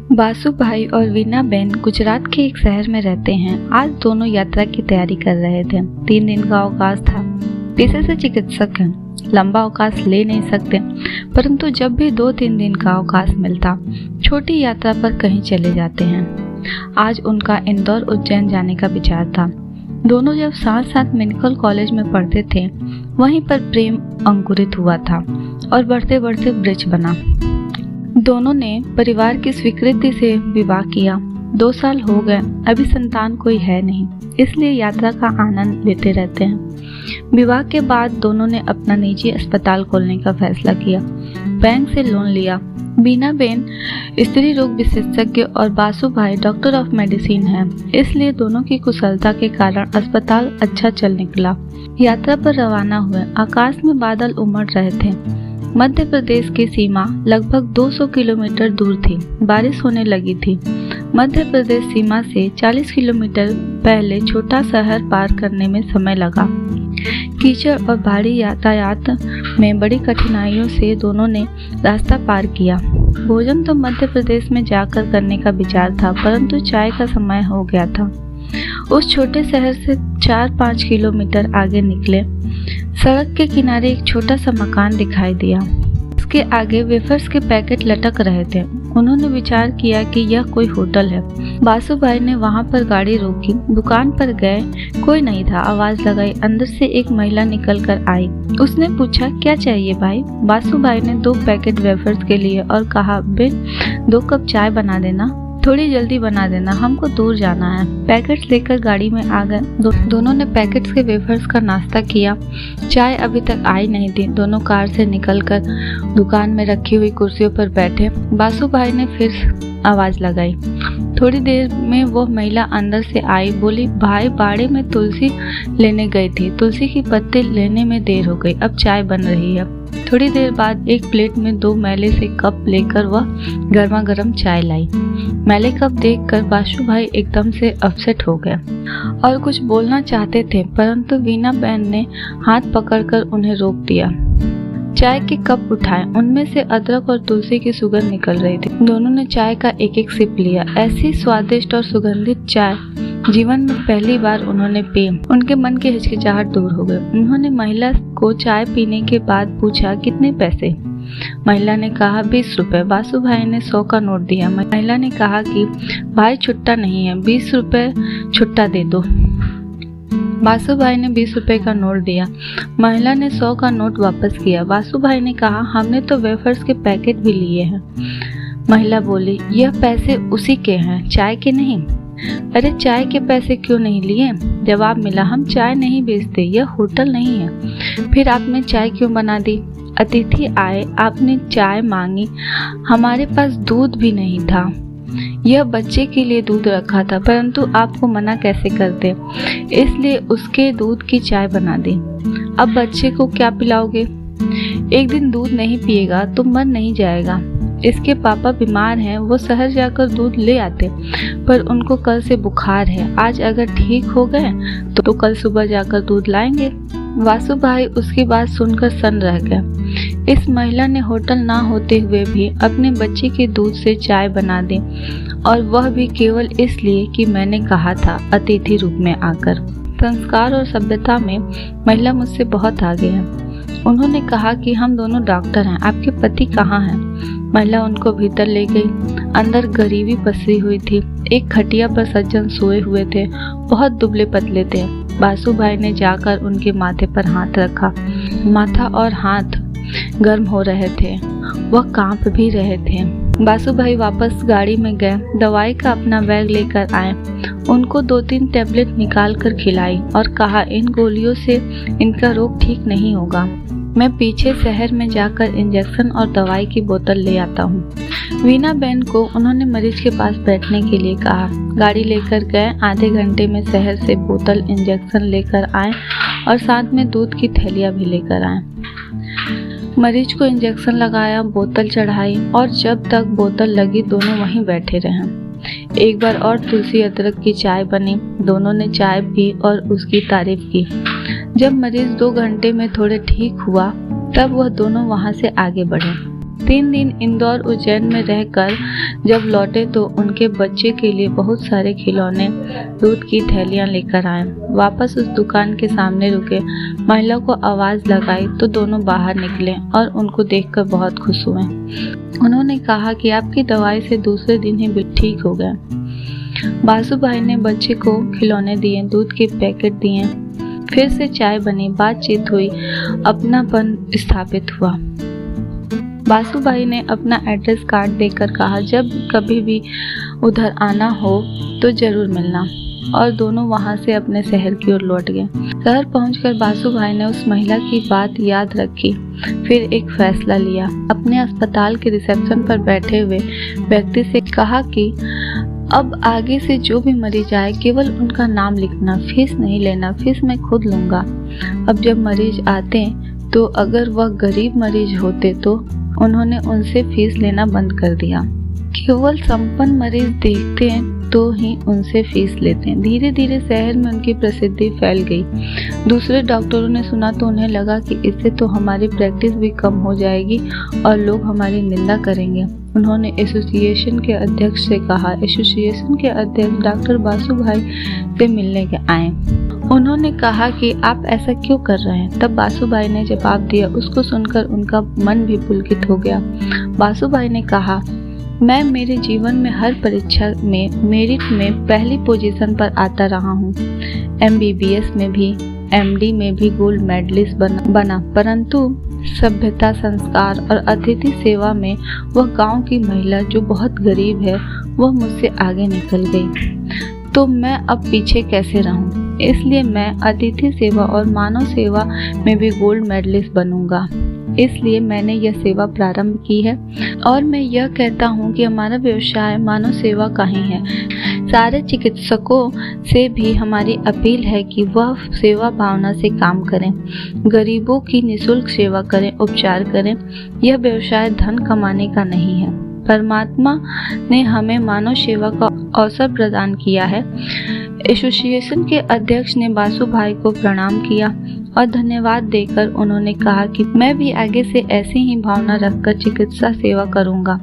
बासु भाई और वीना बेन गुजरात के एक शहर में रहते हैं। आज दोनों यात्रा की तैयारी कर रहे थे। 3 दिन का अवकाश था। पेशे से चिकित्सक हैं, लंबा अवकाश ले नहीं सकते, परंतु जब भी 2-3 दिन का अवकाश मिलता छोटी यात्रा पर कहीं चले जाते हैं। आज उनका इंदौर उज्जैन जाने का विचार था। दोनों जब साथ साथ मेडिकल कॉलेज में पढ़ते थे, वहीं पर प्रेम अंकुरित हुआ था और बढ़ते बढ़ते वृक्ष बना। दोनों ने परिवार की स्वीकृति से विवाह किया। 2 साल हो गए, अभी संतान कोई है नहीं, इसलिए यात्रा का आनंद लेते रहते हैं। विवाह के बाद दोनों ने अपना निजी अस्पताल खोलने का फैसला किया। बैंक से लोन लिया। वीना बेन स्त्री रोग विशेषज्ञ और बासु भाई डॉक्टर ऑफ मेडिसिन हैं, इसलिए दोनों की कुशलता के कारण अस्पताल अच्छा चल निकला। यात्रा पर रवाना हुए। आकाश में बादल उमड़ रहे थे। मध्य प्रदेश की सीमा लगभग 200 किलोमीटर दूर थी। बारिश होने लगी थी। मध्य प्रदेश सीमा से 40 किलोमीटर पहले छोटा शहर पार करने में समय लगा। कीचड़ और भारी यातायात में बड़ी कठिनाइयों से दोनों ने रास्ता पार किया। भोजन तो मध्य प्रदेश में जाकर करने का विचार था, परंतु चाय का समय हो गया था। उस छोटे शहर से 4-5 किलोमीटर आगे निकले। सड़क के किनारे एक छोटा सा मकान दिखाई दिया। उसके आगे वेफर्स के पैकेट लटक रहे थे। उन्होंने विचार किया कि यह कोई होटल है। बासु भाई ने वहां पर गाड़ी रोकी। दुकान पर गए, कोई नहीं था। आवाज लगाई। अंदर से एक महिला निकल कर आई। उसने पूछा, क्या चाहिए भाई? बासु भाई ने 2 पैकेट वेफर्स के लिए और कहा, बेन 2 कप चाय बना देना, थोड़ी जल्दी बना देना, हमको दूर जाना है। पैकेट्स लेकर गाड़ी में आ गए। दोनों ने पैकेट्स के वेफर्स का नाश्ता किया। चाय अभी तक आई नहीं थी। दोनों कार से निकलकर दुकान में रखी हुई कुर्सियों पर बैठे। बासु भाई ने फिर आवाज लगाई। थोड़ी देर में वो महिला अंदर से आई। बोली, भाई बाड़े में तुलसी लेने गई थी, तुलसी की पत्ती लेने में देर हो गई, अब चाय बन रही है। थोड़ी देर बाद एक प्लेट में 2 मैले से कप लेकर वह गर्मा गर्म चाय लाई। मैले कप देखकर बासु भाई एकदम से अपसेट हो गए और कुछ बोलना चाहते थे, परंतु वीना बेन ने हाथ पकड़कर उन्हें रोक दिया। चाय के कप उठाए। उनमें से अदरक और तुलसी की सुगंध निकल रही थी। दोनों ने चाय का एक सिप लिया। ऐसी स्वादिष्ट और सुगंधित चाय जीवन में पहली बार उन्होंने पी। उनके मन की हिचकिचाहट दूर हो गई। उन्होंने महिला को चाय पीने के बाद पूछा, कितने पैसे? महिला ने कहा, 20 रुपए। बासु भाई ने 100 का नोट दिया। महिला ने कहा कि भाई छुट्टा नहीं है, 20 रुपए छुट्टा दे दो। बासु भाई ने 20 रुपए का नोट दिया। महिला ने 100 का नोट वापस किया। बासु भाई ने कहा, हमने तो वेफर्स के पैकेट भी लिए हैं। महिला बोली, यह पैसे उसी के हैं, चाय के नहीं। अरे चाय के पैसे क्यों नहीं लिए? जवाब मिला, हम चाय नहीं बेचते, यह होटल नहीं है। फिर आपने चाय क्यों बना दी? अतिथि आए, आपने चाय मांगी, हमारे पास दूध भी नहीं था। यह बच्चे के लिए दूध रखा था, परंतु आपको मना कैसे करते, इसलिए उसके दूध की चाय बना दी। अब बच्चे को क्या पिलाओगे? एक दिन दूध नहीं पिएगा तो मर नहीं जाएगा। इसके पापा बीमार हैं, वो शहर जाकर दूध ले आते, पर उनको कल से बुखार है। आज अगर ठीक हो गए तो कल सुबह जाकर दूध लाएंगे। बासु भाई उसकी बात सुनकर सन्न रह गया। इस महिला ने होटल ना होते हुए भी अपने बच्चे के दूध से चाय बना दी, और वह भी केवल इसलिए कि मैंने कहा था, अतिथि रूप में आकर। संस्कार और सभ्यता में महिला मुझसे बहुत आगे है। उन्होंने कहा कि हम दोनों डॉक्टर हैं, आपके पति कहाँ हैं? महिला उनको भीतर ले गई। अंदर गरीबी पसरी हुई थी। एक खटिया पर सज्जन सोए हुए थे, बहुत दुबले पतले थे। बासु भाई ने जाकर उनके माथे पर हाथ रखा। माथा और हाथ गर्म हो रहे थे, वह कांप भी रहे थे। बासु भाई वापस गाड़ी में गए। दवाई का अपना बैग लेकर आए। उनको 2-3 टैबलेट निकाल कर खिलाई और कहा, इन गोलियों से इनका रोग ठीक नहीं होगा। मैं पीछे शहर में जाकर इंजेक्शन और दवाई की बोतल ले आता हूँ। वीना बेन को उन्होंने मरीज के पास बैठने के लिए कहा। गाड़ी लेकर गए। आधे घंटे में शहर से बोतल, इंजेक्शन लेकर आए और साथ में दूध की थैलियाँ भी लेकर आए। मरीज को इंजेक्शन लगाया, बोतल चढ़ाई, और जब तक बोतल लगी दोनों वहीं बैठे रहे। एक बार और तुलसी अदरक की चाय बनी। दोनों ने चाय पी और उसकी तारीफ की। जब मरीज 2 घंटे में थोड़े ठीक हुआ, तब वह दोनों वहां से आगे बढ़े। 3 दिन इंदौर उज्जैन में रहकर जब लौटे तो उनके बच्चे के लिए बहुत सारे खिलौने, दूध की थैलियां लेकर आए। वापस उस दुकान के सामने रुके, महिला को आवाज लगाई तो दोनों बाहर निकले और उनको देखकर बहुत खुश हुए। उन्होंने कहा कि आपकी दवाई से दूसरे दिन ही ठीक हो गया। बासुभाई ने बच्चे को खिलौने दिए, दूध के पैकेट दिए, फिर से चाय बनी, बातचीत हुई, अपनापन स्थापित हुआ। बासुभाई ने अपना एड्रेस कार्ड देकर कहा जब कभी भी उधर आना हो तो जरूर मिलना, और दोनों वहां से अपने शहर की ओर लौट गए। शहर पहुंचकर बासुभाई ने उस महिला की बात याद रखी, फिर एक फैसला लिया। अपने अस्पताल के रिसेप्शन पर बैठे हुए व्यक्ति से कहा कि अब आगे से जो भी मरीज आए केवल उनका नाम लिखना, फीस नहीं लेना, फीस मैं खुद लूंगा। अब जब मरीज आते तो अगर वह गरीब मरीज होते तो उन्होंने उनसे फीस लेना बंद कर दिया। केवल संपन्न मरीज देखते हैं तो ही उनसे फीस लेते हैं। धीरे धीरे शहर में उनकी प्रसिद्धि फैल गई। दूसरे डॉक्टरों ने सुना तो उन्हें लगा कि इससे तो हमारी प्रैक्टिस भी कम हो जाएगी और लोग हमारी निंदा करेंगे। उन्होंने एसोसिएशन के अध्यक्ष से कहा। एसोसिएशन के अध्यक्ष डॉक्टर बासुभाई से मिलने के आए। उन्होंने कहा कि आप ऐसा क्यों कर रहे हैं। तब बासुभाई ने जवाब दिया। उसको सुनकर उनका मन भी पुलकित हो गया। बासुभाई ने कहा, मैं मेरे जीवन में हर परीक्षा में मेरिट में पहली पोजीशन पर आता रहा हूँ। MBBS में भी, MD में भी गोल्ड मेडलिस्ट बना, परंतु सभ्यता, संस्कार और अतिथि सेवा में वह गांव की महिला जो बहुत गरीब है वह मुझसे आगे निकल गई, तो मैं अब पीछे कैसे रहूं। इसलिए मैं अतिथि सेवा और मानव सेवा में भी गोल्ड मेडलिस्ट बनूंगा। इसलिए मैंने यह सेवा प्रारंभ की है और मैं यह कहता हूँ कि हमारा व्यवसाय मानव सेवा का ही है। सारे चिकित्सकों से भी हमारी अपील है कि वह सेवा भावना से काम करें, गरीबों की निःशुल्क सेवा करें, उपचार करें। यह व्यवसाय धन कमाने का नहीं है। परमात्मा ने हमें मानव सेवा का अवसर प्रदान किया है। एसोसिएशन के अध्यक्ष ने बासुभाई को प्रणाम किया और धन्यवाद देकर उन्होंने कहा कि मैं भी आगे से ऐसी ही भावना रखकर चिकित्सा सेवा करूंगा।